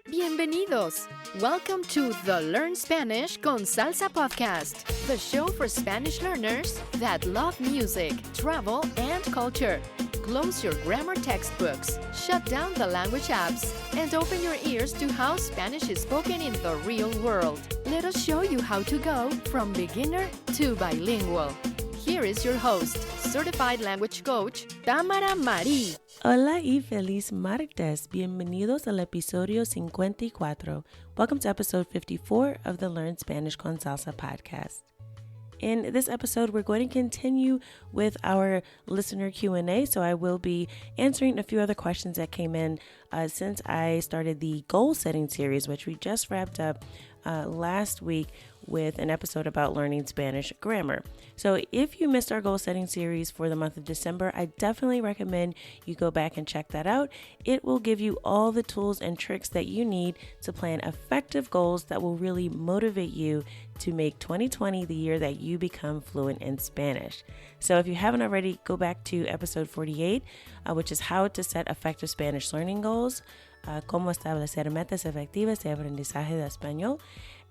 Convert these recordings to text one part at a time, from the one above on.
Bienvenidos! Welcome to the Learn Spanish con Salsa podcast, the show for Spanish learners that love music, travel, and culture. Close your grammar textbooks, shut down the language apps, and open your ears to how Spanish is spoken in the real world. Let us show you how to go from beginner to bilingual. Here is your host, certified language coach, Tamara Marie. Hola y feliz martes. Bienvenidos al episodio 54. Welcome to episode 54 of the Learn Spanish con Salsa podcast. In this episode, we're going to continue with our listener Q&A. So I will be answering a few other questions that came in since I started the goal setting series, which we just wrapped up last week with an episode about learning Spanish grammar. So if you missed our goal setting series for the month of December, I definitely recommend you go back and check that out. It will give you all the tools and tricks that you need to plan effective goals that will really motivate you to make 2020 the year that you become fluent in Spanish. So if you haven't already, go back to episode 48, which is how to set effective Spanish learning goals. Cómo establecer metas efectivas de aprendizaje de español.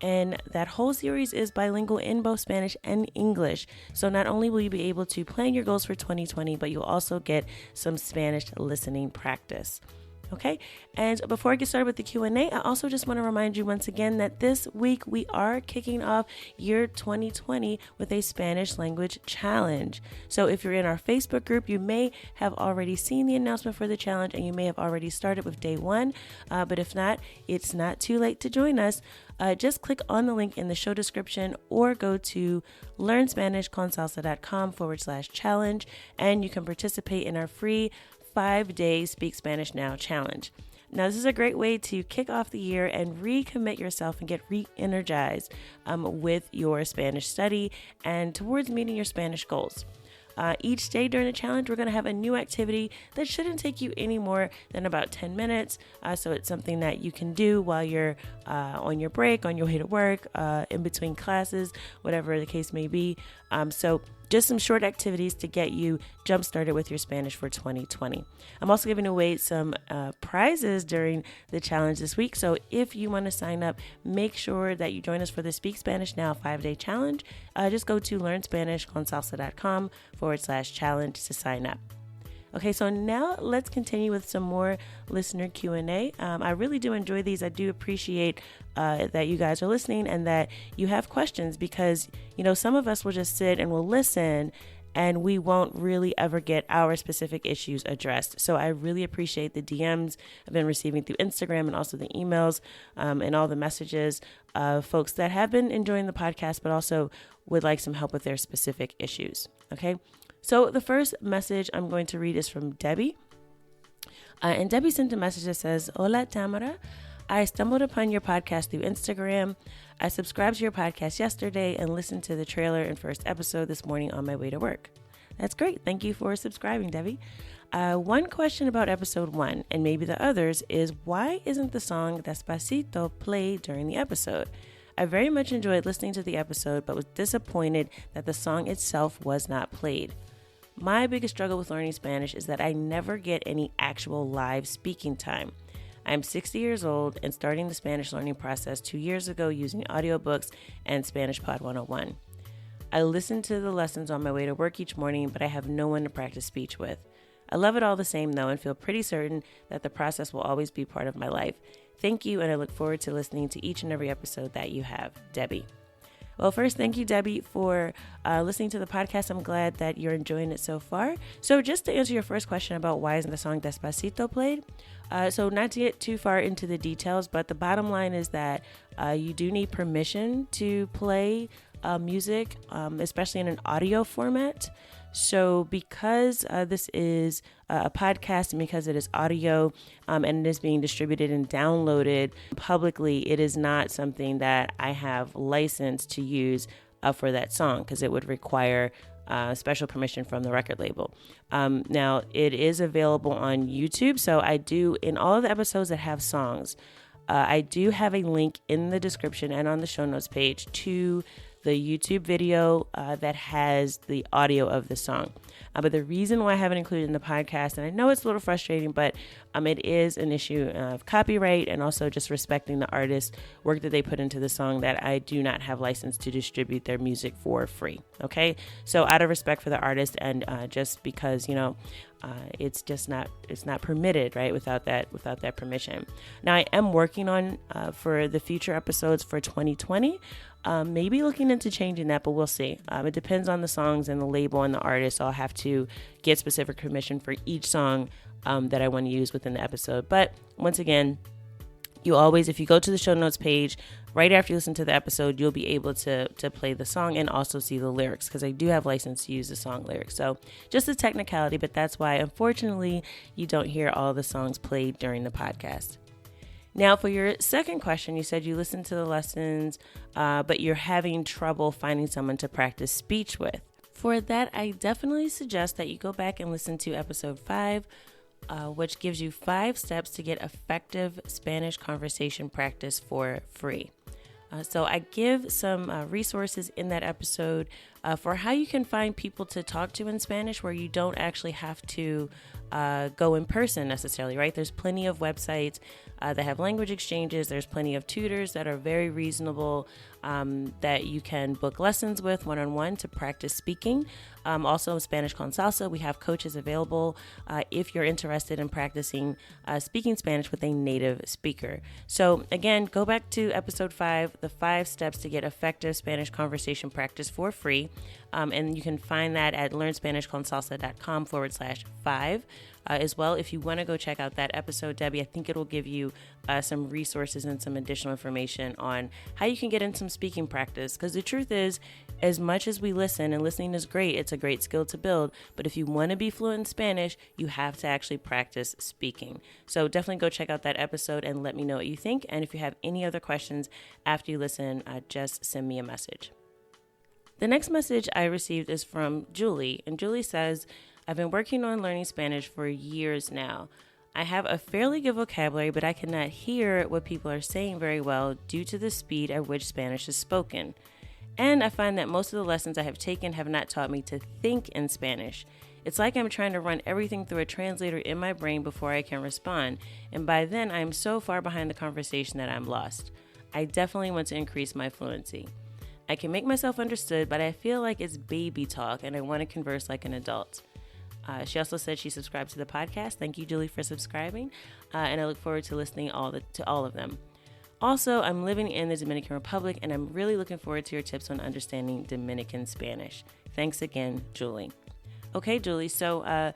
And that whole series is bilingual in both Spanish and English. So not only will you be able to plan your goals for 2020, but you'll also get some Spanish listening practice. Okay, and before I get started with the Q&A, I also just want to remind you once again that this week we are kicking off year 2020 with a Spanish language challenge. So if you're in our Facebook group, you may have already seen the announcement for the challenge and you may have already started with day one. But if not, it's not too late to join us. Just click on the link in the show description or go to learnspanishconsalsa.com/challenge and you can participate in our free 5-day Speak Spanish Now challenge. Now, this is a great way to kick off the year and recommit yourself and get re-energized with your Spanish study and towards meeting your Spanish goals. Each day during the challenge, we're going to have a new activity that shouldn't take you any more than about 10 minutes. So it's something that you can do while you're on your break, on your way to work, in between classes, whatever the case may be. So just some short activities to get you jump started with your Spanish for 2020. I'm also giving away some prizes during the challenge this week. So if you want to sign up, make sure that you join us for the Speak Spanish Now 5-day challenge. Just go to learnspanishconsalsa.com/challenge to sign up. Okay, so now let's continue with some more listener Q&A. I really do enjoy these. I do appreciate that you guys are listening and that you have questions because, you know, some of us will just sit and we'll listen and we won't really ever get our specific issues addressed. So I really appreciate the DMs I've been receiving through Instagram and also the emails and all the messages of folks that have been enjoying the podcast but also would like some help with their specific issues. Okay. So the first message I'm going to read is from Debbie. And Debbie sent a message that says, Hola, Tamara. I stumbled upon your podcast through Instagram. I subscribed to your podcast yesterday and listened to the trailer and first episode this morning on my way to work. That's great. Thank you for subscribing, Debbie. One question about episode 1 and maybe the others is why isn't the song Despacito played during the episode? I very much enjoyed listening to the episode, but was disappointed that the song itself was not played. My biggest struggle with learning Spanish is that I never get any actual live speaking time. I'm 60 years old and starting the Spanish learning process 2 years ago using audiobooks and Spanish Pod 101. I listen to the lessons on my way to work each morning, but I have no one to practice speech with. I love it all the same though and feel pretty certain that the process will always be part of my life. Thank you, and I look forward to listening to each and every episode that you have. Debbie. Well, first, thank you, Debbie, for listening to the podcast. I'm glad that you're enjoying it so far. So just to answer your first question about why isn't the song Despacito played, so not to get too far into the details, but the bottom line is that you do need permission to play music, especially in an audio format. So because this is a podcast and because it is audio and it is being distributed and downloaded publicly, it is not something that I have licensed to use for that song because it would require special permission from the record label. Now, it is available on YouTube. So I do, in all of the episodes that have songs, I do have a link in the description and on the show notes page to the YouTube video that has the audio of the song. But the reason why I haven't included in the podcast, and I know it's a little frustrating, but it is an issue of copyright and also just respecting the artist's work that they put into the song, that I do not have license to distribute their music for free. Okay, so out of respect for the artist, and just because it's not permitted, right, without that permission. Now I am working on for the future episodes for 2020, maybe looking into changing that, but we'll see. It depends on the songs and the label and the artist. So I'll have to get specific permission for each song that I want to use within the episode. But once again, you always, if you go to the show notes page, right after you listen to the episode, you'll be able to play the song and also see the lyrics, because I do have license to use the song lyrics. So just a technicality, but that's why, unfortunately, you don't hear all the songs played during the podcast. Now, for your second question, you said you listened to the lessons, but you're having trouble finding someone to practice speech with. For that, I definitely suggest that you go back and listen to episode 5, which gives you 5 steps to get effective Spanish conversation practice for free. So I give some resources in that episode for how you can find people to talk to in Spanish where you don't actually have to go in person necessarily, right? There's plenty of websites that have language exchanges. There's plenty of tutors that are very reasonable that you can book lessons with one-on-one to practice speaking. Also in Spanish con Salsa, we have coaches available if you're interested in practicing speaking Spanish with a native speaker. So again, go back to episode 5, the 5 steps to get effective Spanish conversation practice for free. And you can find that at learnspanishconsalsa.com/5. As well, if you want to go check out that episode, Debbie, I think it'll give you some resources and some additional information on how you can get in some speaking practice. Because the truth is, as much as we listen, and listening is great, it's a great skill to build, but if you want to be fluent in Spanish, you have to actually practice speaking. So definitely go check out that episode and let me know what you think. And if you have any other questions after you listen, just send me a message. The next message I received is from Julie, and Julie says, I've been working on learning Spanish for years now. I have a fairly good vocabulary, but I cannot hear what people are saying very well due to the speed at which Spanish is spoken. And I find that most of the lessons I have taken have not taught me to think in Spanish. It's like I'm trying to run everything through a translator in my brain before I can respond, and by then I am so far behind the conversation that I'm lost. I definitely want to increase my fluency. I can make myself understood, but I feel like it's baby talk and I want to converse like an adult. She also said she subscribed to the podcast. Thank you, Julie, for subscribing. And I look forward to listening to all of them. Also, I'm living in the Dominican Republic, and I'm really looking forward to your tips on understanding Dominican Spanish. Thanks again, Julie. Okay, Julie. So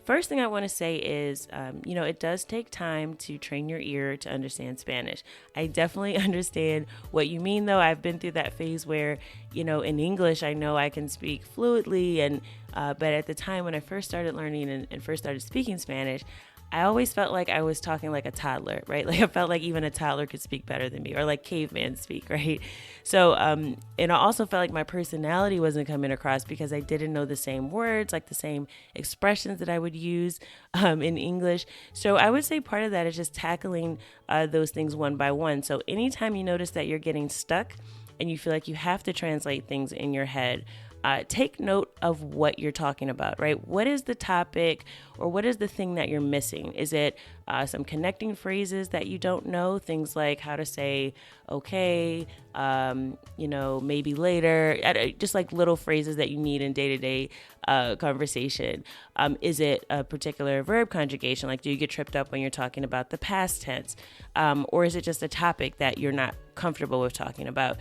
first thing I want to say is, it does take time to train your ear to understand Spanish. I definitely understand what you mean, though. I've been through that phase where, in English, I know I can speak fluently, but at the time when I first started learning and first started speaking Spanish, I always felt like I was talking like a toddler, right? Like I felt like even a toddler could speak better than me, or like caveman speak, right? So, and I also felt like my personality wasn't coming across because I didn't know the same words, like the same expressions that I would use in English. So I would say part of that is just tackling those things one by one. So anytime you notice that you're getting stuck and you feel like you have to translate things in your head, take note of what you're talking about, right? What is the topic, or what is the thing that you're missing? Is it some connecting phrases that you don't know? Things like how to say, okay, maybe later, just like little phrases that you need in day-to-day conversation. Is it a particular verb conjugation? Like, do you get tripped up when you're talking about the past tense? Or is it just a topic that you're not comfortable with talking about?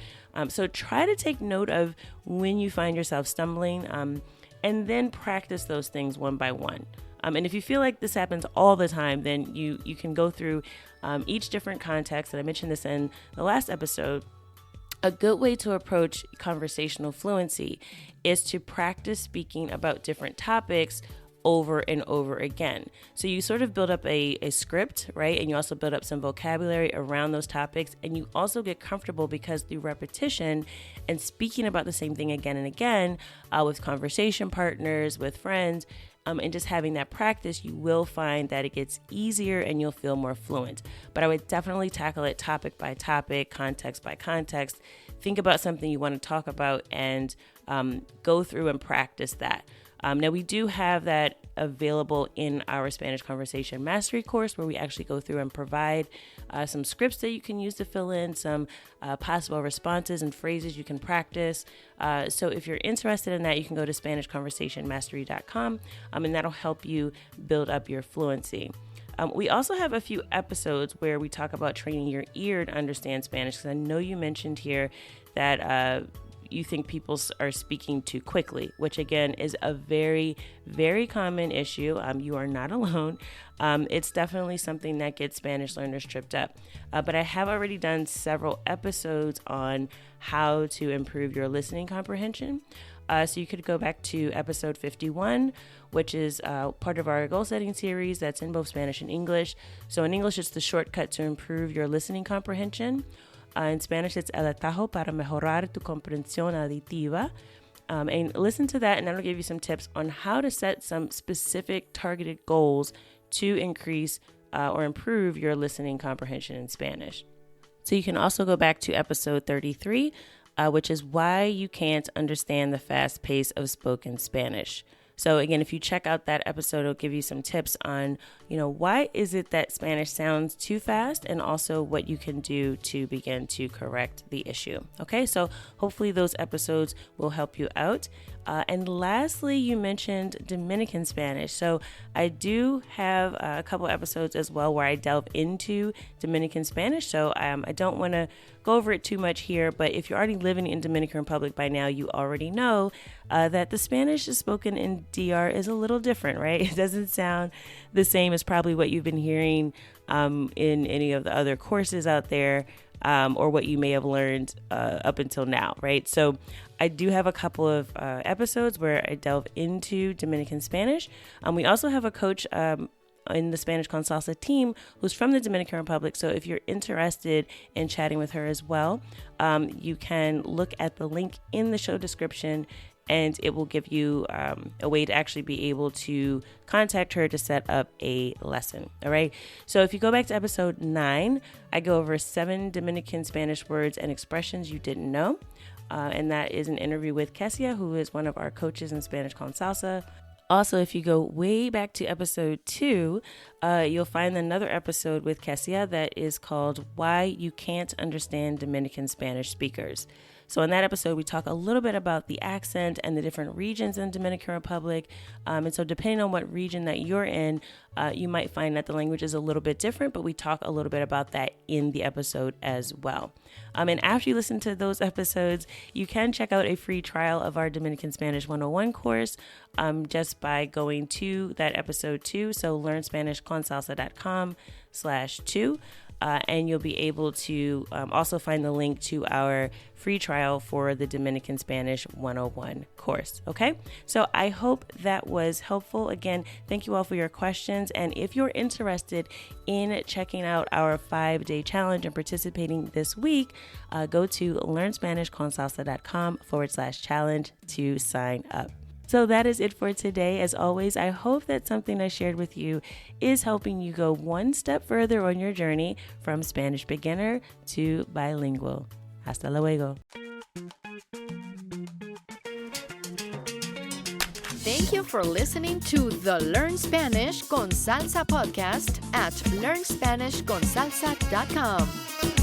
So try to take note of when you find yourself stumbling, and then practice those things one by one. And if you feel like this happens all the time, then you can go through each different context. And I mentioned this in the last episode. A good way to approach conversational fluency is to practice speaking about different topics over and over again. So you sort of build up a script, right? And you also build up some vocabulary around those topics. And you also get comfortable because through repetition and speaking about the same thing again and again with conversation partners, with friends, and just having that practice, you will find that it gets easier and you'll feel more fluent. But I would definitely tackle it topic by topic, context by context. Think about something you want to talk about and go through and practice that. Now, we do have that available in our Spanish Conversation Mastery course, where we actually go through and provide some scripts that you can use to fill in some possible responses and phrases you can practice. So if you're interested in that, you can go to SpanishConversationMastery.com, and that'll help you build up your fluency. We also have a few episodes where we talk about training your ear to understand Spanish, because I know you mentioned here that you think people are speaking too quickly, which again is a very, very common issue. You are not alone. It's definitely something that gets Spanish learners tripped up. But I have already done several episodes on how to improve your listening comprehension. So you could go back to episode 51, which is part of our goal setting series that's in both Spanish and English. So in English, it's the shortcut to improve your listening comprehension. In Spanish, it's el atajo para mejorar tu comprensión auditiva. And listen to that, and that'll give you some tips on how to set some specific targeted goals to increase or improve your listening comprehension in Spanish. So you can also go back to episode 33, which is why you can't understand the fast pace of spoken Spanish. So again, if you check out that episode, it'll give you some tips on, why is it that Spanish sounds too fast, and also what you can do to begin to correct the issue. Okay, so hopefully those episodes will help you out. And lastly, you mentioned Dominican Spanish. So I do have a couple episodes as well where I delve into Dominican Spanish. So I don't want to go over it too much here, but if you're already living in Dominican Republic by now, you already know that the Spanish is spoken in DR is a little different, right? It doesn't sound the same as probably what you've been hearing in any of the other courses out there. Or what you may have learned up until now, right? So I do have a couple of episodes where I delve into Dominican Spanish. We also have a coach in the Spanish con Salsa team who's from the Dominican Republic. So if you're interested in chatting with her as well, you can look at the link in the show description, and it will give you a way to actually be able to contact her to set up a lesson. All right. So if you go back to episode 9, I go over 7 Dominican Spanish words and expressions you didn't know. And that is an interview with Kessia, who is one of our coaches in Spanish con Salsa. Also, if you go way back to episode 2, you'll find another episode with Kessia that is called Why You Can't Understand Dominican Spanish Speakers. So in that episode, we talk a little bit about the accent and the different regions in Dominican Republic. And so depending on what region that you're in, you might find that the language is a little bit different, but we talk a little bit about that in the episode as well. And after you listen to those episodes, you can check out a free trial of our Dominican Spanish 101 course just by going to that episode 2. So learnspanishconsalsa.com/2. And you'll be able to also find the link to our free trial for the Dominican Spanish 101 course. Okay, so I hope that was helpful. Again, thank you all for your questions. And if you're interested in checking out our 5-day challenge and participating this week, go to learnspanishconsalsa.com/challenge to sign up. So that is it for today. As always, I hope that something I shared with you is helping you go one step further on your journey from Spanish beginner to bilingual. Hasta luego. Thank you for listening to the Learn Spanish con Salsa podcast at learnspanishconsalsa.com.